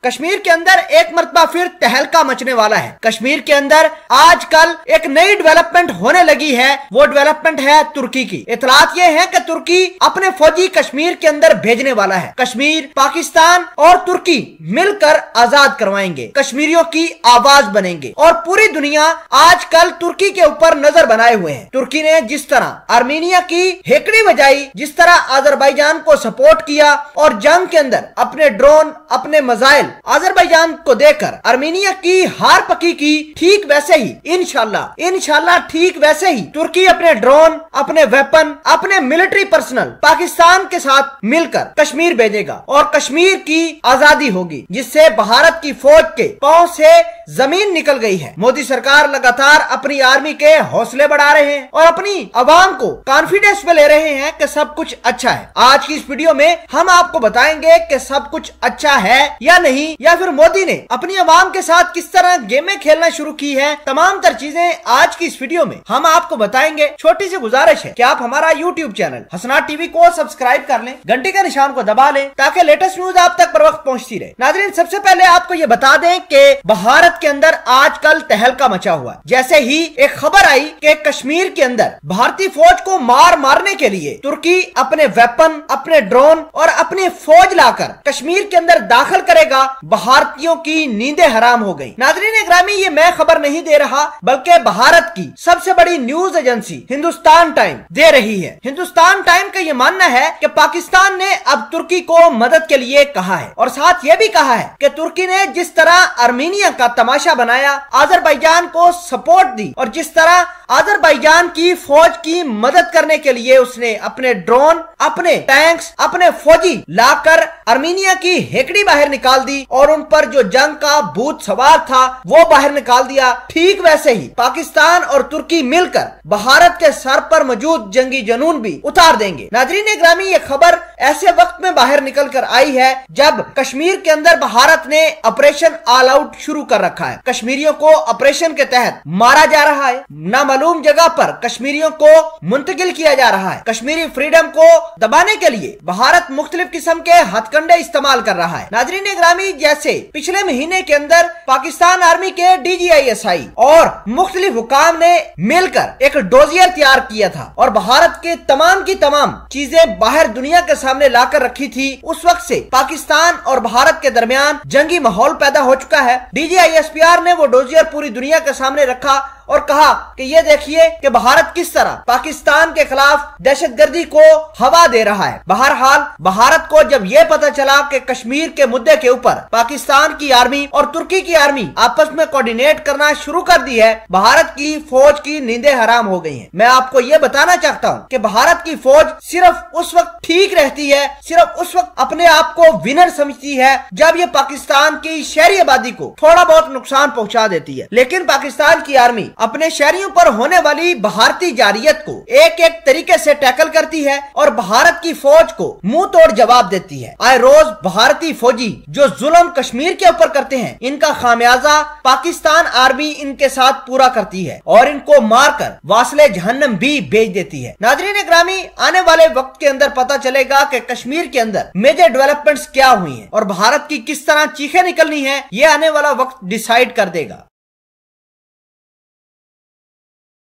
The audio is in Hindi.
कश्मीर के अंदर एक मरतबा फिर तहलका मचने वाला है। कश्मीर के अंदर आजकल एक नई डेवलपमेंट होने लगी है। वो डेवलपमेंट है तुर्की की। इतलात ये है कि तुर्की अपने फौजी कश्मीर के अंदर भेजने वाला है। कश्मीर, पाकिस्तान और तुर्की मिलकर आजाद करवाएंगे, कश्मीरियों की आवाज बनेंगे और पूरी दुनिया आजकल तुर्की के ऊपर नजर बनाए हुए है। तुर्की ने जिस तरह आर्मीनिया की हेकड़ी बजाई, जिस तरह अजरबैजान को सपोर्ट किया और जंग के अंदर अपने ड्रोन, अपने मिसाइल अजरबैजान को देकर आर्मीनिया की हार पक्की की, ठीक वैसे ही इंशाल्लाह ठीक वैसे ही तुर्की अपने ड्रोन, अपने वेपन, अपने मिलिट्री पर्सनल पाकिस्तान के साथ मिलकर कश्मीर भेजेगा और कश्मीर की आजादी होगी, जिससे भारत की फौज के पांव से जमीन निकल गई है। मोदी सरकार लगातार अपनी आर्मी के हौसले बढ़ा रहे हैं और अपनी आवाम को कॉन्फिडेंस में ले रहे हैं कि सब कुछ अच्छा है। आज की इस वीडियो में हम आपको बताएंगे कि सब कुछ अच्छा है या नहीं, या फिर मोदी ने अपनी आवाम के साथ किस तरह गेमें खेलना शुरू की है। तमाम तर चीजें आज की इस वीडियो में हम आपको बताएंगे। छोटी सी गुजारिश है कि आप हमारा YouTube चैनल हसनाट टीवी को सब्सक्राइब कर लें, घंटी का निशान को दबा लें ताकि लेटेस्ट न्यूज आप तक पर वक्त पहुंचती रहे। नाज़रीन, सबसे पहले आपको ये बता दें कि भारत के अंदर आजकल तहलका मचा हुआ है। जैसे ही एक खबर आई कि कश्मीर के अंदर भारतीय फौज को मारने के लिए तुर्की अपने वेपन, अपने ड्रोन और अपनी फौज लाकर कश्मीर के अंदर दाखिल करेगा, भारतीयों की नींदें हराम हो गई। नाज़रीन ग्रामी, ये मैं खबर नहीं दे रहा बल्कि भारत की सबसे बड़ी न्यूज एजेंसी हिंदुस्तान टाइम दे रही है। हिंदुस्तान टाइम का ये मानना है कि पाकिस्तान ने अब तुर्की को मदद के लिए कहा है और साथ ये भी कहा है कि तुर्की ने जिस तरह आर्मीनिया का तमाशा बनाया, अजरबैजान को सपोर्ट दी और जिस तरह अजरबैजान की फौज की मदद करने के लिए उसने अपने ड्रोन, अपने टैंक्स, अपने फौजी लाकर आर्मीनिया की हेकड़ी बाहर निकाल दी और उन पर जो जंग का भूत सवार था वो बाहर निकाल दिया, ठीक वैसे ही पाकिस्तान और तुर्की मिलकर भारत के सर पर मौजूद जंगी जुनून भी उतार देंगे। नाज़रीन ग्रामी, ये खबर ऐसे वक्त में बाहर निकल कर आई है जब कश्मीर के अंदर भारत ने ऑपरेशन ऑल आउट शुरू कर रखा है। कश्मीरियों को ऑपरेशन के तहत मारा जा रहा है, नामालूम जगह पर कश्मीरियों को मुंतकिल किया जा रहा है। कश्मीरी फ्रीडम को दबाने के लिए भारत मुख्तलिफ किस्म के हथकंडे इस्तेमाल कर रहा है। नाज़रीन ग्रामी, जैसे पिछले महीने के अंदर पाकिस्तान आर्मी के DGISI और मुख्तलिफ हुकाम ने मिलकर एक डोजियर तैयार किया था और भारत के तमाम की तमाम चीजें बाहर दुनिया के सामने लाकर रखी थी। उस वक्त से पाकिस्तान और भारत के दरमियान जंगी माहौल पैदा हो चुका है। DGISPR ने वो डोजियर पूरी दुनिया के सामने रखा और कहा कि ये देखिए कि भारत किस तरह पाकिस्तान के खिलाफ दहशतगर्दी को हवा दे रहा है। बहरहाल भारत को जब ये पता चला कि कश्मीर के मुद्दे के ऊपर पाकिस्तान की आर्मी और तुर्की की आर्मी आपस में कोऑर्डिनेट करना शुरू कर दी है, भारत की फौज की नींदें हराम हो गई हैं। मैं आपको ये बताना चाहता हूँ कि भारत की फौज सिर्फ उस वक्त ठीक रहती है, सिर्फ उस वक्त अपने आप को विनर समझती है जब ये पाकिस्तान की शहरी आबादी को थोड़ा बहुत नुकसान पहुंचा देती है। लेकिन पाकिस्तान की आर्मी अपने शहरियों पर होने वाली भारतीय जारियत को एक एक तरीके से टैकल करती है और भारत की फौज को मुंह तोड़ जवाब देती है। आए रोज भारतीय फौजी जो जुल्म कश्मीर के ऊपर करते हैं, इनका खामियाजा पाकिस्तान आर्मी इनके साथ पूरा करती है और इनको मारकर वासले जहन्नम भी भेज देती है। नाज़रीन ग्रामी, आने वाले वक्त के अंदर पता चलेगा कि कश्मीर के अंदर मेजर डेवलपमेंट्स क्या हुई हैं और भारत की किस तरह चीखें निकलनी है, ये आने वाला वक्त डिसाइड कर देगा।